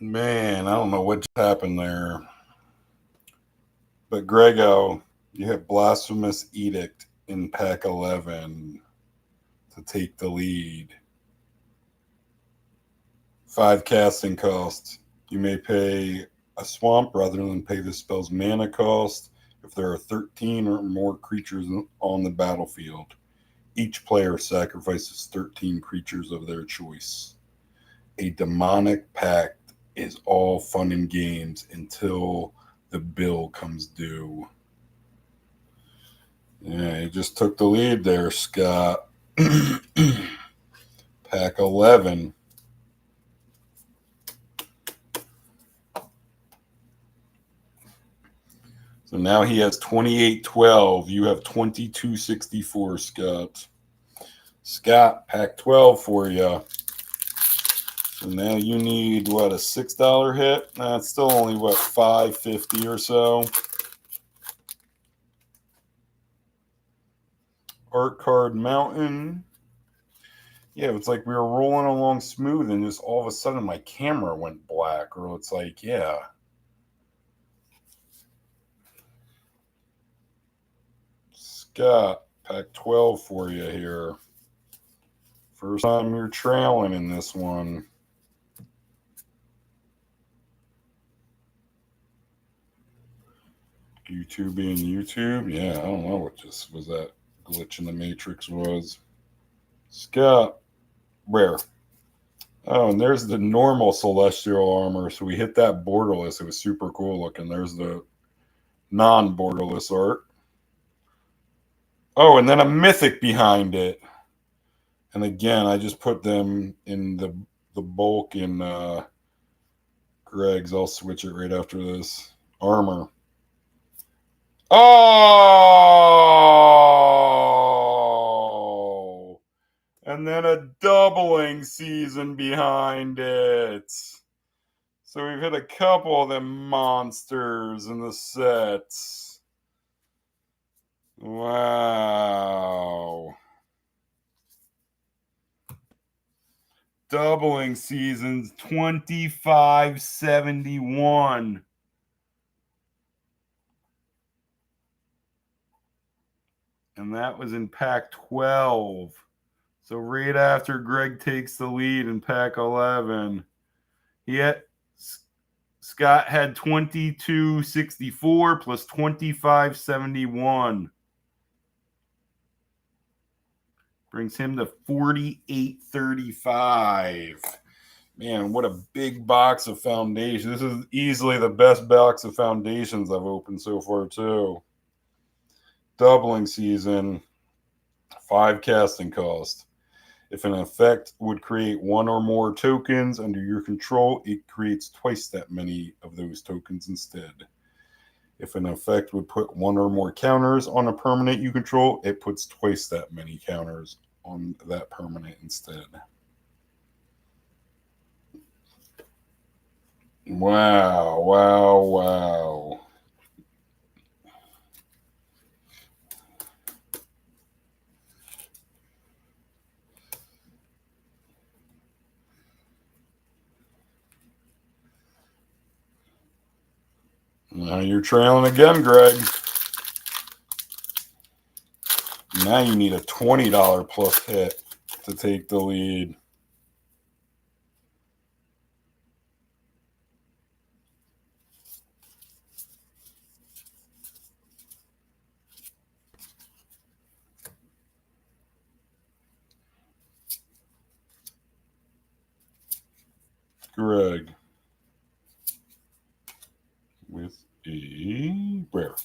Man, I don't know what just happened there. But Grego, you have Blasphemous Edict in pack 11 to take the lead. 5 casting costs. You may pay a swamp rather than pay the spell's mana cost if there are 13 or more creatures on the battlefield. Each player sacrifices 13 creatures of their choice. A demonic pact is all fun and games until the bill comes due. Yeah, you just took the lead there, Scott. Pack 11. So now he has 28-12. You have 22-64, Scott. Scott, pack 12 for you. So now you need, what, a $6 hit? That's still only, what, $5.50 or so. Art Card Mountain. Yeah, it's like we were rolling along smooth and just all of a sudden my camera went black. Or it's like, yeah. Scott, pack 12 for you here. First time you're trailing in this one. YouTube being YouTube? Yeah, I don't know what just was that glitch in the Matrix was. Scott, rare. Oh, and there's the normal Celestial Armor. So we hit that Borderless. It was super cool looking. There's the non-Borderless art. Oh, and then a Mythic behind it. And again, I just put them in the bulk in Greg's. I'll switch it right after this. Armor. Oh! And then a doubling season behind it. So we've hit a couple of them monsters in the sets. Wow. Doubling seasons 2571. And that was in pack 12. So right after Greg takes the lead in pack 11. Scott had 2264 plus 2571. Brings him to 4835. Man, what a big box of foundation. This is easily the best box of foundations I've opened so far, too. Doubling season, 5 casting cost. If an effect would create 1 or more tokens under your control, it creates twice that many of those tokens instead. If an effect would put 1 or more counters on a permanent you control, it puts twice that many counters on that permanent instead. Wow, wow, wow. Now you're trailing again, Greg. Now you need a $20 plus hit to take the lead. Greg with a rare.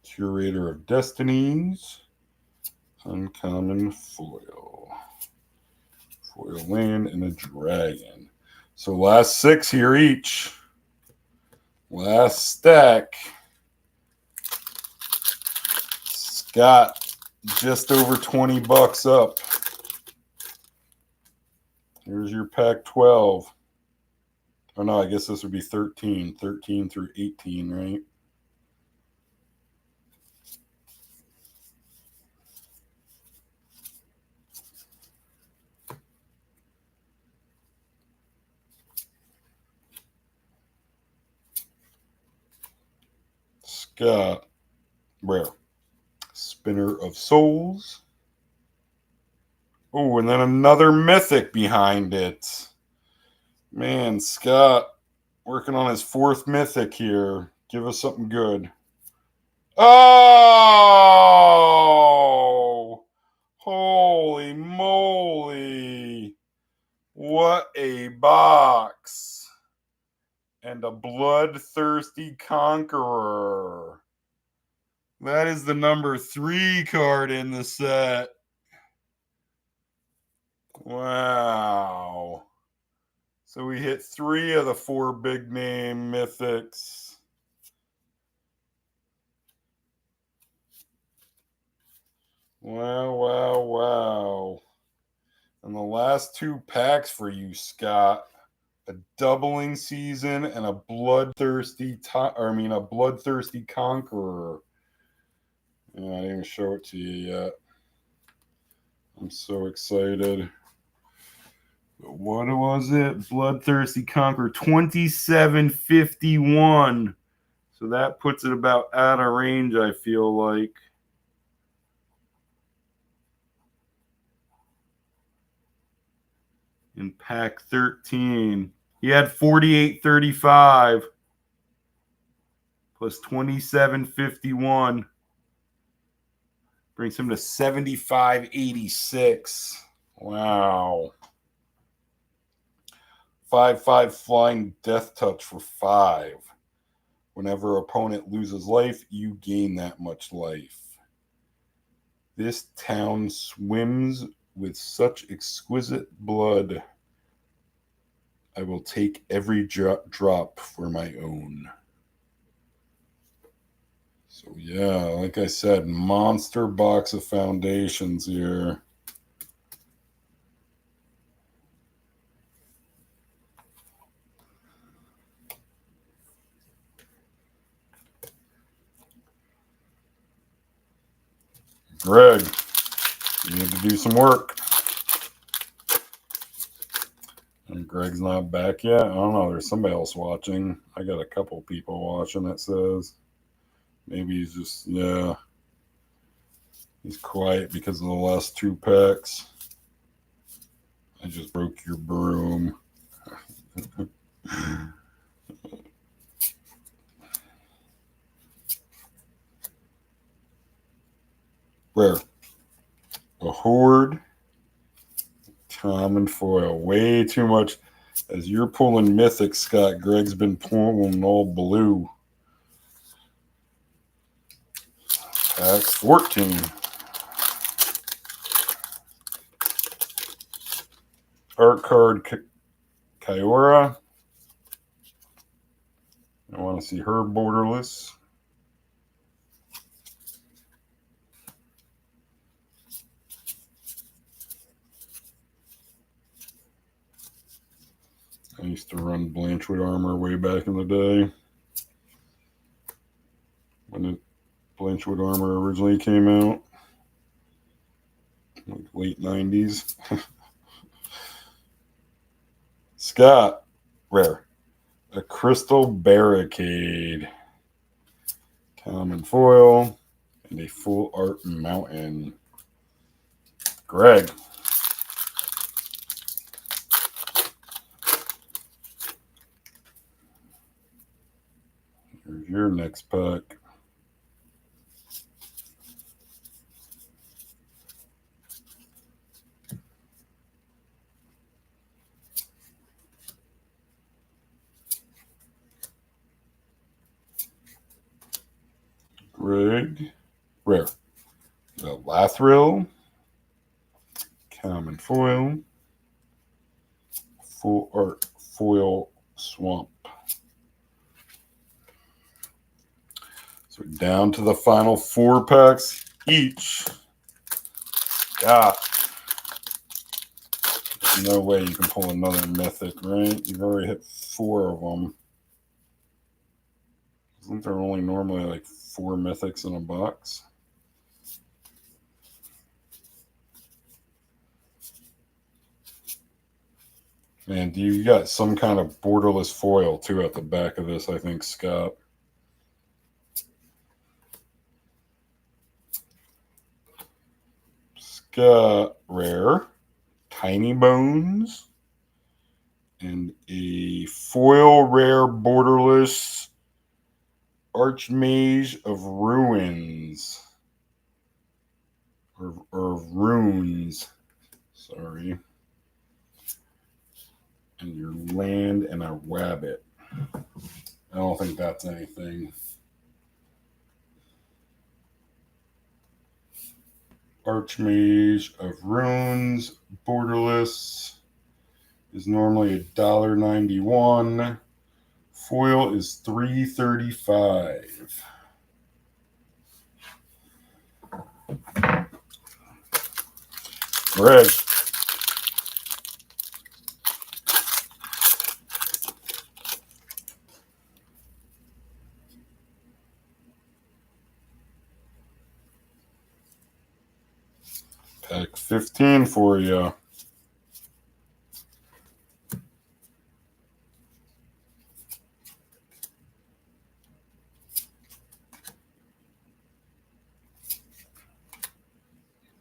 Curator of Destinies. Uncommon foil. Foil land and a dragon. So last 6 here each. Last stack. Scott just over $20 up. Here's your pack 12. Oh no, I guess this would be 13. 13 through 18, right? Scott, rare. Spinner of Souls. Oh, and then another mythic behind it. Man, Scott working on his 4th mythic here. Give us something good. Oh! Holy moly. What a box. And a Bloodthirsty Conqueror. That is the number 3 card in the set. Wow. So we hit 3 of the 4 big name mythics. Wow, wow, wow. And the last 2 packs for you, Scott. A doubling season and a Bloodthirsty Conqueror. Yeah, I didn't even show it to you yet. I'm so excited. What was it? Bloodthirsty Conqueror 2751. So that puts it about out of range, I feel like. In pack 13. He had 4835 plus 2751. Brings him to 7586. Wow. 5/5 flying death touch for 5. Whenever opponent loses life, you gain that much life. This town swims with such exquisite blood. I will take every drop for my own. So yeah, like I said, monster box of foundations here. Greg, you need to do some work. And Greg's not back yet. I don't know. There's somebody else watching. I got a couple people watching, it says. Maybe he's just, yeah. He's quiet because of the last 2 packs. I just broke your broom. Rare. A Horde. Common foil. Way too much. As you're pulling Mythic, Scott, Greg's been pulling all blue. Pack 14. Art card Kiora. I want to see her borderless. I used to run Blanchwood armor way back in the day. When Blanchwood armor originally came out. Like late 90s. Scott, rare. A Crystal Barricade. Common foil. And a full art mountain. Greg. Here's your next pack. Greg. Rare. The Lathril. Common foil. Full art foil swamp. So down to the final 4 packs each. Got. There's no way you can pull another mythic, right? You've already hit 4 of them. Isn't there only normally like 4 mythics in a box? Man, you got some kind of borderless foil too at the back of this, I think, Scott. Got rare, Tiny Bones, and a foil rare Borderless Archmage of Ruins. Or Runes. Sorry. And your land and a rabbit. I don't think that's anything. Archmage of Runes, Borderless is normally $1.91. Foil is $3.35. Greg. Pack 15 for you.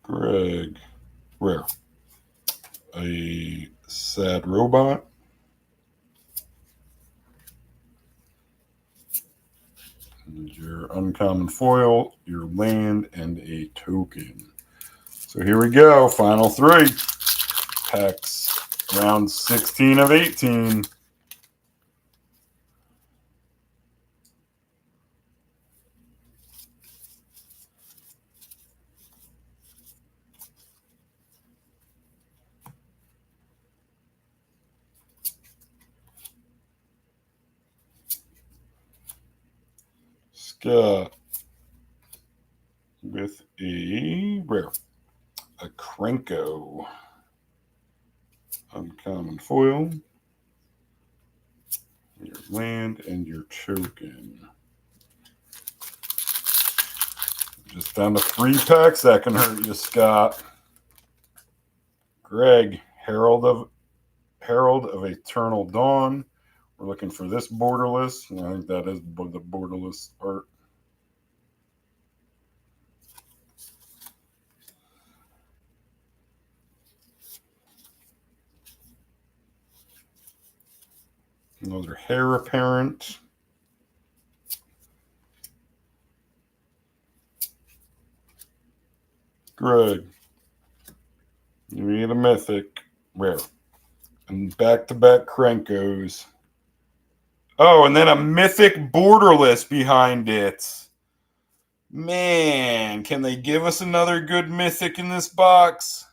Greg. Rare. A sad robot. And your uncommon foil, your land, and a token. So here we go. Final three. Packs round 16 of 18. Scott with a rare. A Cranko. Uncommon foil. Your land and your token. Just down to 3 packs. That can hurt you, Scott. Greg, Herald of Eternal Dawn. We're looking for this Borderless. I think that is the Borderless art. Another Hair Apparent. Greg, you need a Mythic. Rare. And back-to-back Krankos. Oh, and then a Mythic Borderless behind it. Man, can they give us another good Mythic in this box?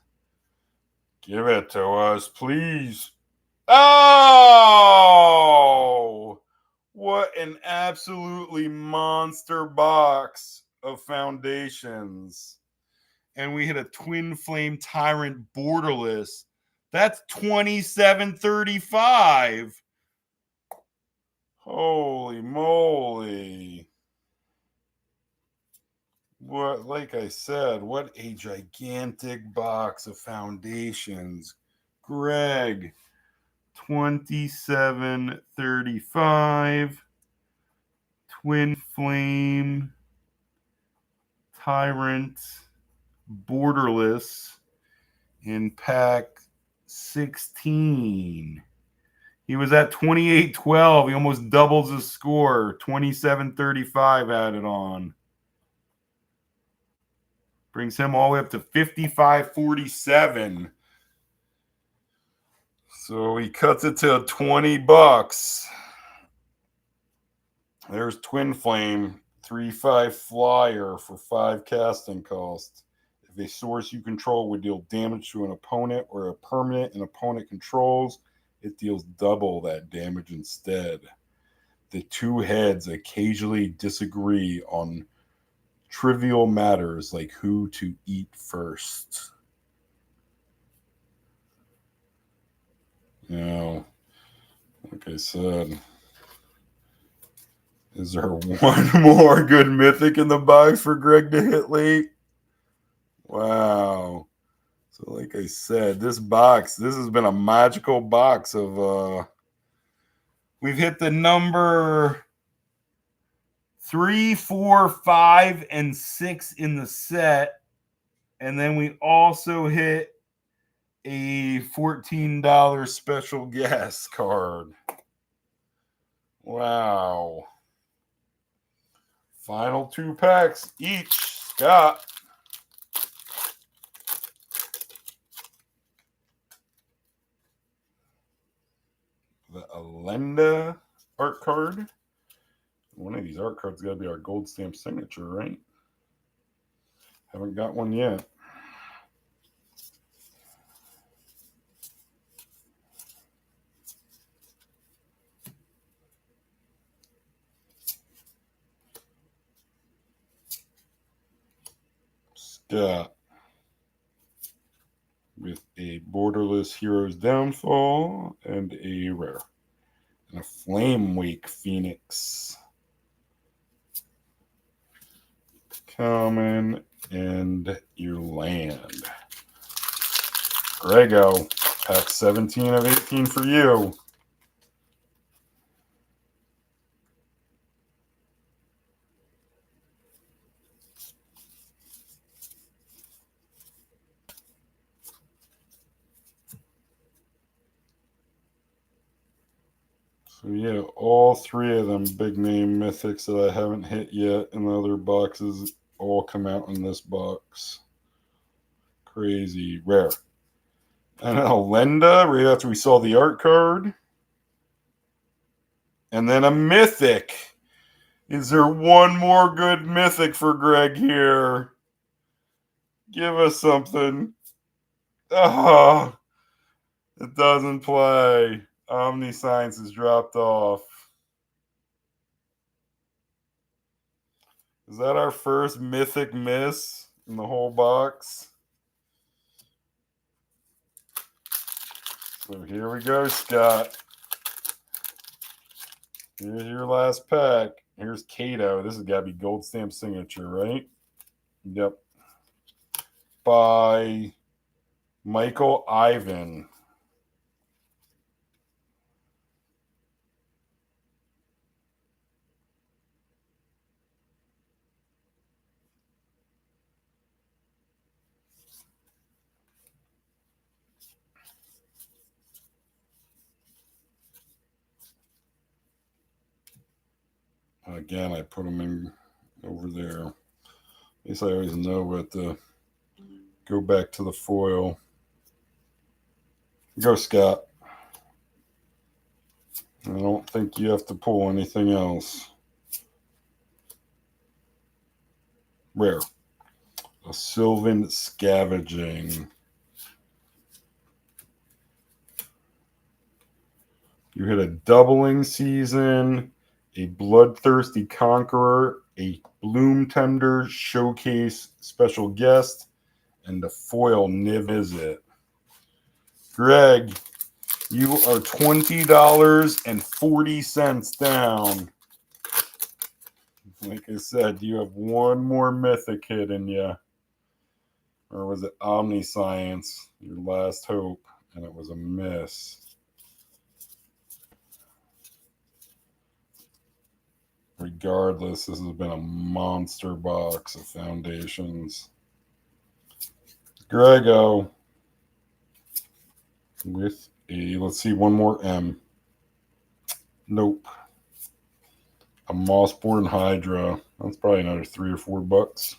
Give it to us, please. Oh! What an absolutely monster box of foundations. And we hit a Twinflame Tyrant Borderless. That's $27.35. Holy moly. What, like I said, what a gigantic box of foundations. Greg, $27.35. Twinflame Tyrant Borderless in pack 16. He was at 28.12. He almost doubles his score. 27.35 added on. Brings him all the way up to 55.47. So he cuts it to $20. There's Twinflame, 3/5 flyer for 5 casting cost. If a source you control would deal damage to an opponent or a permanent an opponent controls, it deals double that damage instead. The two heads occasionally disagree on trivial matters like who to eat first. Now, like I said, is there one more good Mythic in the box for Greg to hit late? Wow. So like I said, this has been a magical box of we've hit the number 3, 4, 5, and 6 in the set. And then we also hit a $14 special guest card. Wow. Final 2 packs each. Scott. The Alenda art card. One of these art cards got to be our gold stamp signature, right? Haven't got one yet. Scott with a Borderless Hero's Downfall and a rare. And a Flame Wake Phoenix. Common, and you land. Grego, pack 17 of 18 for you. So yeah, all 3 of them big name mythics that I haven't hit yet in the other boxes all come out in this box. Crazy. Rare. And a Lenda right after we saw the art card. And then a mythic. Is there one more good mythic for Greg here? Give us something. Oh, it doesn't play. Omniscience is dropped off. Is that our first mythic miss in the whole box? So here we go, Scott. Here's your last pack. Here's Kaito. This has got to be gold stamp signature, right? Yep. By Michael Ivan. Again, I put them in over there. At least I always know what to go back to the foil. Go, Scott. I don't think you have to pull anything else. Rare. A Sylvan Scavenging. You hit a doubling season, a Bloodthirsty Conqueror, a Bloom Tender Showcase Special Guest, and a foil Mizzet. Greg, you are $20.40 down. Like I said, you have one more mythic hit in you. Or was it Omniscience, your last hope, and it was a miss. Regardless, this has been a monster box of foundations. Grego with a, let's see, one more M. Nope. A Mossborn Hydra. That's probably another $3 or $4.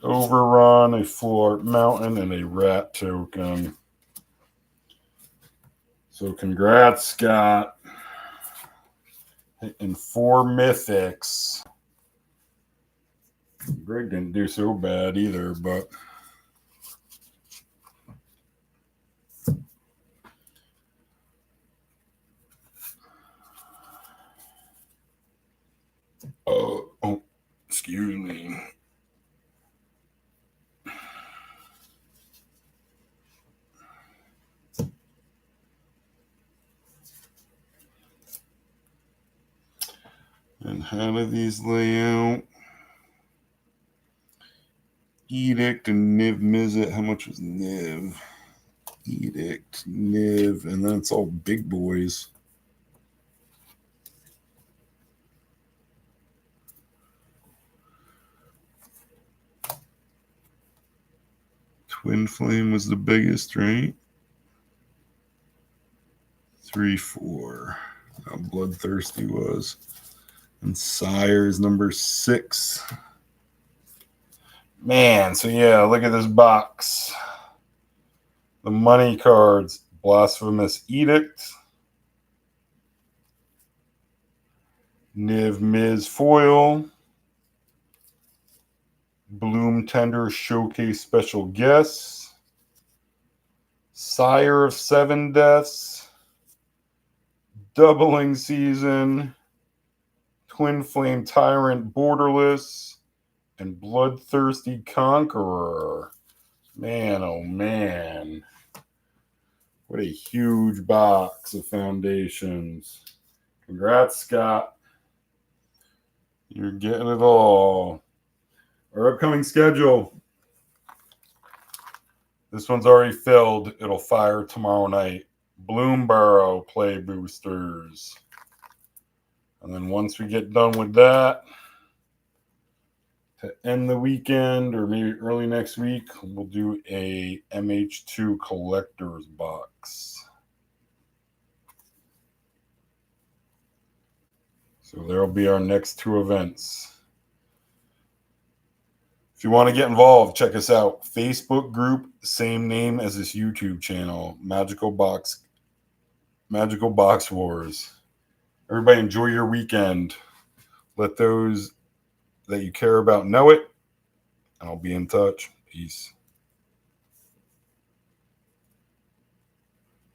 Overrun, a Full Art Mountain, and a Rat token. So congrats, Scott. Hitting 4 mythics. Greg didn't do so bad either, but oh, excuse me. And how do these lay out? Edict and Niv Mizzet. How much was Niv? Edict, Niv, and then it's all big boys. Twinflame was the biggest, right? 3-4. How Bloodthirsty was. And Sire is number 6. Man, so yeah, look at this box. The money cards. Blasphemous Edict. Miz Foil. Bloom Tender Showcase Special Guests. Sire7Deaths. Doubling Season. Twinflame Tyrant Borderless. And Bloodthirsty Conqueror. Man, oh man. What a huge box of foundations. Congrats, Scott. You're getting it all. Our upcoming schedule. This one's already filled. It'll fire tomorrow night. Bloomborough play boosters. And then once we get done with that, to end the weekend or maybe early next week, we'll do a MH2 collector's box. So there'll be our next 2 events. If you want to get involved, check us out. Facebook group, same name as this YouTube channel, MagicalBoxWars. Everybody enjoy your weekend. Let those that you care about know it, and I'll be in touch. Peace.